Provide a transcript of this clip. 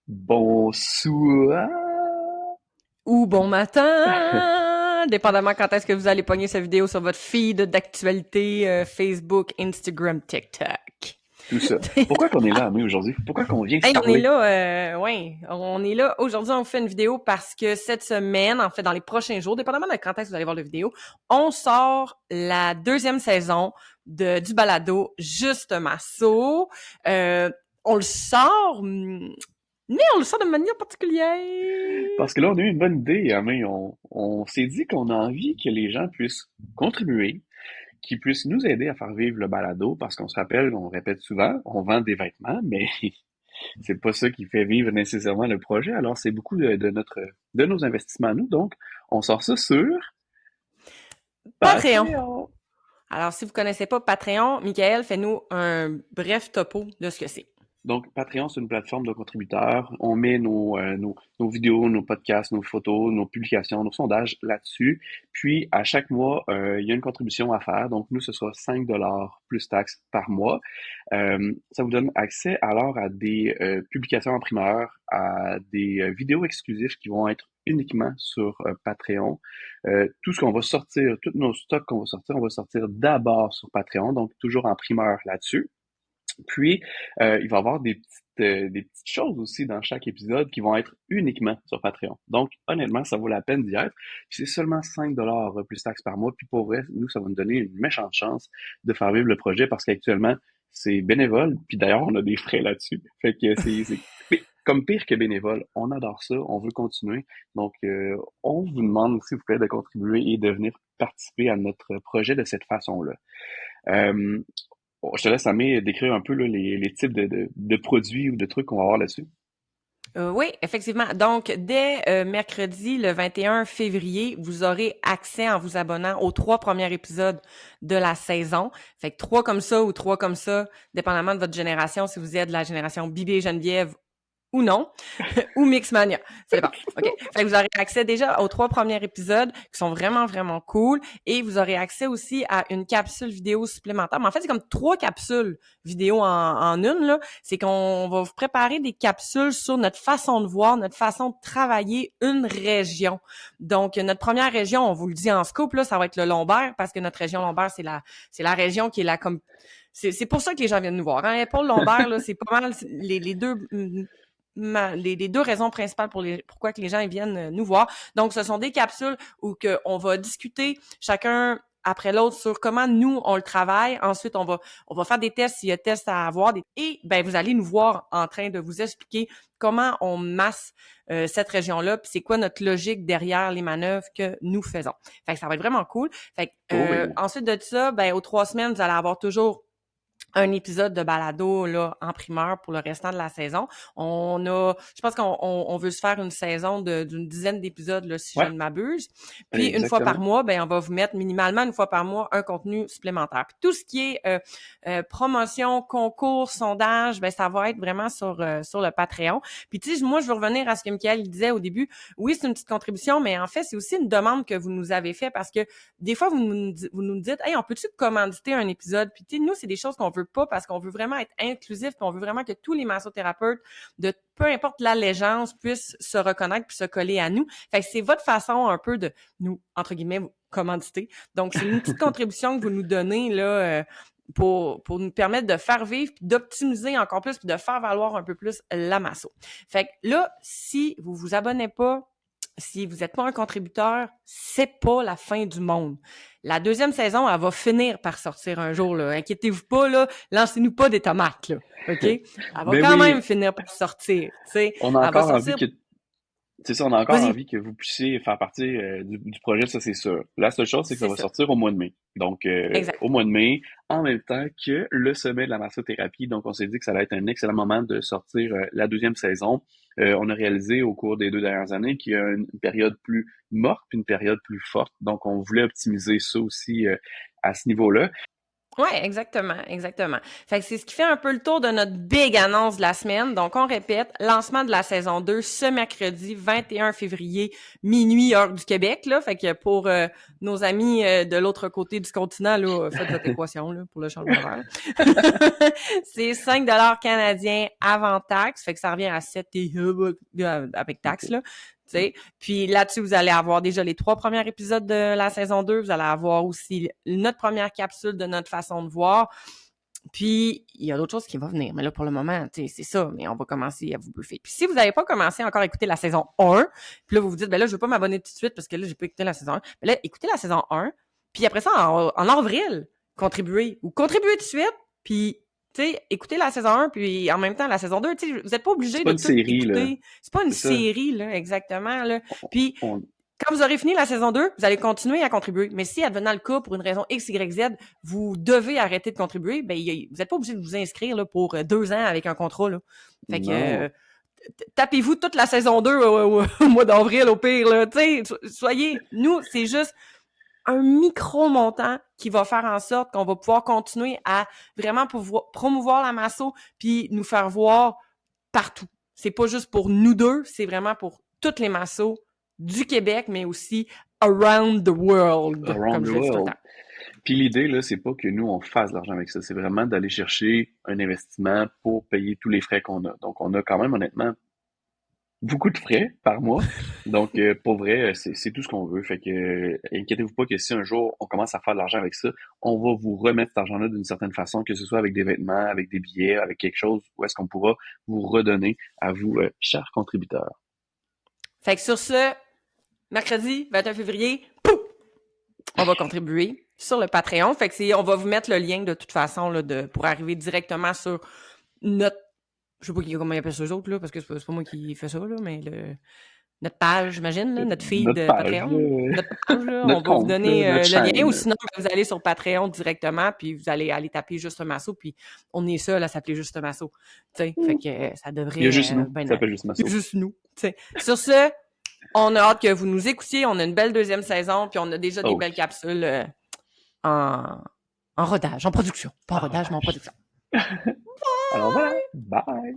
Bonsoir. Ou bon matin, dépendamment quand est-ce que vous allez pogner cette vidéo sur votre feed d'actualité Facebook, Instagram, TikTok. Tout ça. Pourquoi qu'on est là, Amé, aujourd'hui? Pourquoi qu'on vient se Hey, on est parler? là, ouais, on est là. Aujourd'hui, on vous fait une vidéo parce que cette semaine, en fait, dans les prochains jours, dépendamment de quand est-ce que vous allez voir la vidéo, on sort la deuxième saison du balado Justement So. On le sort, mais on le sort de manière particulière. Parce que là, on a eu une bonne idée, Amé. On s'est dit qu'on a envie que les gens puissent contribuer, qu'ils puissent nous aider à faire vivre le balado, parce qu'on se rappelle, on répète souvent, on vend des vêtements, mais c'est pas ça qui fait vivre nécessairement le projet. Alors, c'est beaucoup de nos investissements à nous. Donc, on sort ça sur Patreon. Patreon. Alors, si vous connaissez pas Patreon, Michael, fais-nous un bref topo de ce que c'est. Donc, Patreon, c'est une plateforme de contributeurs. On met nos vidéos, nos podcasts, nos photos, nos publications, nos sondages là-dessus. Puis, à chaque mois, il y a une contribution à faire. Donc, nous, ce sera 5 $ plus taxes par mois. Ça vous donne accès alors à des publications en primeur, à des vidéos exclusives qui vont être uniquement sur Patreon. Tout ce qu'on va sortir, tous nos stocks qu'on va sortir, on va sortir d'abord sur Patreon, donc toujours en primeur là-dessus. Puis, il va y avoir des petites choses aussi dans chaque épisode qui vont être uniquement sur Patreon. Donc, honnêtement, ça vaut la peine d'y être. Puis c'est seulement 5 $ plus taxes par mois. Puis pour vrai, nous, ça va nous donner une méchante chance de faire vivre le projet parce qu'actuellement, c'est bénévole. Puis d'ailleurs, on a des frais là-dessus. Fait que comme pire que bénévole. On adore ça. On veut continuer. Donc, on vous demande, s'il vous plaît, de contribuer et de venir participer à notre projet de cette façon-là. Euh, Bon, je te laisse, Amé, décrire un peu là, les types de produits ou de trucs qu'on va avoir là-dessus. Oui, effectivement. Donc, dès mercredi, le 21 février, vous aurez accès en vous abonnant aux 3 premiers épisodes de la saison. Fait que 3 comme ça ou 3 comme ça, dépendamment de votre génération, si vous êtes de la génération Bibi et Geneviève ou non, ou Mixmania. Ça dépend. OK. Fait que vous aurez accès déjà aux 3 premiers épisodes qui sont vraiment, vraiment cool. Et vous aurez accès aussi à une capsule vidéo supplémentaire. Mais en fait, c'est comme 3 capsules vidéo en une, là. C'est qu'on va vous préparer des capsules sur notre façon de voir, notre façon de travailler une région. Donc, notre première région, on vous le dit en scoop, là, ça va être le lombaire parce que notre région lombaire, c'est la région qui est là comme c'est pour ça que les gens viennent nous voir. Hein? Épaule lombaire, là, c'est pas mal les deux les 2 raisons principales pourquoi que les gens ils viennent nous voir. Donc, ce sont des capsules où on va discuter chacun après l'autre sur comment nous on le travaille. Ensuite, on va faire des tests s'il y a tests à avoir et ben vous allez nous voir en train de vous expliquer comment on masse cette région-là, puis c'est quoi notre logique derrière les manœuvres que nous faisons. Fait que ça va être vraiment cool. Fait que Oh oui. ensuite de ça, ben aux 3 semaines, vous allez avoir toujours un épisode de balado là en primeur pour le restant de la saison. Je pense qu'on veut se faire une saison d'une dizaine d'épisodes là, si je Ouais, ne m'abuse. Puis une fois par exactement. mois, ben on va vous mettre minimalement une fois par mois un contenu supplémentaire. Puis tout ce qui est promotion, concours, sondage, ben ça va être vraiment sur le Patreon. Puis tu sais, moi je veux revenir à ce que Michael disait au début. Oui, c'est une petite contribution, mais en fait c'est aussi une demande que vous nous avez fait parce que des fois vous nous dites, hey, on peut-tu commanditer un épisode? Puis tu sais, nous c'est des choses qu'on veut pas parce qu'on veut vraiment être inclusif, puis on veut vraiment que tous les massothérapeutes de peu importe l'allégeance puissent se reconnaître puis se coller à nous. Fait que c'est votre façon un peu de nous entre guillemets commanditer. Donc c'est une petite contribution que vous nous donnez là pour nous permettre de faire vivre puis d'optimiser encore plus puis de faire valoir un peu plus la masso. Fait que là, si vous vous abonnez pas, si vous n'êtes pas un contributeur, c'est pas la fin du monde. La deuxième saison, elle va finir par sortir un jour, là. Inquiétez-vous pas, là. Lancez-nous pas des tomates, là. OK? Elle va Mais quand oui, même finir par sortir, tu sais. on a Elle va encore envie sortir. que C'est ça, on a encore Vas-y. envie que vous puissiez faire partie du projet, ça c'est sûr. La seule chose, c'est que ça C'est va ça. sortir au mois de mai. Donc, Exact. au mois de mai, en même temps que le sommet de la massothérapie. Donc, on s'est dit que ça allait être un excellent moment de sortir la deuxième saison. On a réalisé au cours des 2 dernières années qu'il y a une période plus morte puis une période plus forte. Donc, on voulait optimiser ça aussi à ce niveau-là. Ouais, exactement, exactement. Fait que c'est ce qui fait un peu le tour de notre big annonce de la semaine. Donc, on répète, lancement de la saison 2 ce mercredi 21 février, minuit, heure du Québec, là. Fait que pour nos amis de l'autre côté du continent, là, faites votre équation, là, pour le changement d'horaire. C'est 5 $ canadiens avant taxe. Fait que ça revient à 7 avec taxe, là. T'sais. Puis là-dessus, vous allez avoir déjà les 3 premiers épisodes de la saison 2. Vous allez avoir aussi notre première capsule de notre façon de voir. Puis, il y a d'autres choses qui vont venir. Mais là, pour le moment, c'est ça. Mais on va commencer à vous bluffer. Puis si vous n'avez pas commencé encore à écouter la saison 1, puis là, vous vous dites, ben là, je veux pas m'abonner tout de suite parce que là, j'ai pas écouté la saison 1. Ben là, écoutez la saison 1. Puis après ça, en avril, contribuez. Ou contribuez tout de suite. Puis tu sais, écoutez la saison 1, puis en même temps, la saison 2, tu sais, vous n'êtes pas C'est obligé pas de une tout série, là. écouter. C'est pas une C'est ça. série, là, exactement, là. On, Puis, on- quand vous aurez fini la saison 2, vous allez continuer à contribuer. Mais si, advenant le cas, pour une raison X, Y, Z, vous devez arrêter de contribuer, ben, vous n'êtes pas obligé de vous inscrire, là, pour 2 ans avec un contrat, là. Fait que, non. tapez-vous toute la saison 2 au mois d'avril, au pire, là. Tu sais, nous, c'est juste un micro-montant qui va faire en sorte qu'on va pouvoir continuer à vraiment pouvoir promouvoir la masso puis nous faire voir partout. C'est pas juste pour nous deux, c'est vraiment pour toutes les massos du Québec, mais aussi around the world, Around comme the je le dis tout le world. temps. Puis l'idée, là, c'est pas que nous, on fasse de l'argent avec ça. C'est vraiment d'aller chercher un investissement pour payer tous les frais qu'on a. Donc, on a quand même, honnêtement, beaucoup de frais par mois. Donc, pour vrai, c'est tout ce qu'on veut. Fait que, inquiétez-vous pas que si un jour on commence à faire de l'argent avec ça, on va vous remettre cet argent-là d'une certaine façon, que ce soit avec des vêtements, avec des billets, avec quelque chose, où est-ce qu'on pourra vous redonner à vous, chers contributeurs. Fait que sur ce, mercredi 21 février, pouf, on va contribuer sur le Patreon. Fait que on va vous mettre le lien de toute façon là, pour arriver directement sur notre, je sais pas comment ils appellent ça eux autres, là, parce que c'est pas moi qui fais ça, là, mais notre page, j'imagine, là, notre feed Notre page, Patreon. Notre page, là, on notre va vous compte, donner notre le lien, ou chaîne. sinon, vous allez sur Patreon directement, puis vous allez aller taper Juste Masso, puis on est seul à s'appeler Juste Masso. Fait que ça Il y a devrait juste nous, ben ça s'appelle aller. juste Masso. Juste nous. T'sais. Sur ce, on a hâte que vous nous écoutiez. On a une belle deuxième saison, puis on a déjà des Oh, belles capsules en, en rodage, en production. Pas en en rodage, mais en rodage. production. Alors voilà, bye!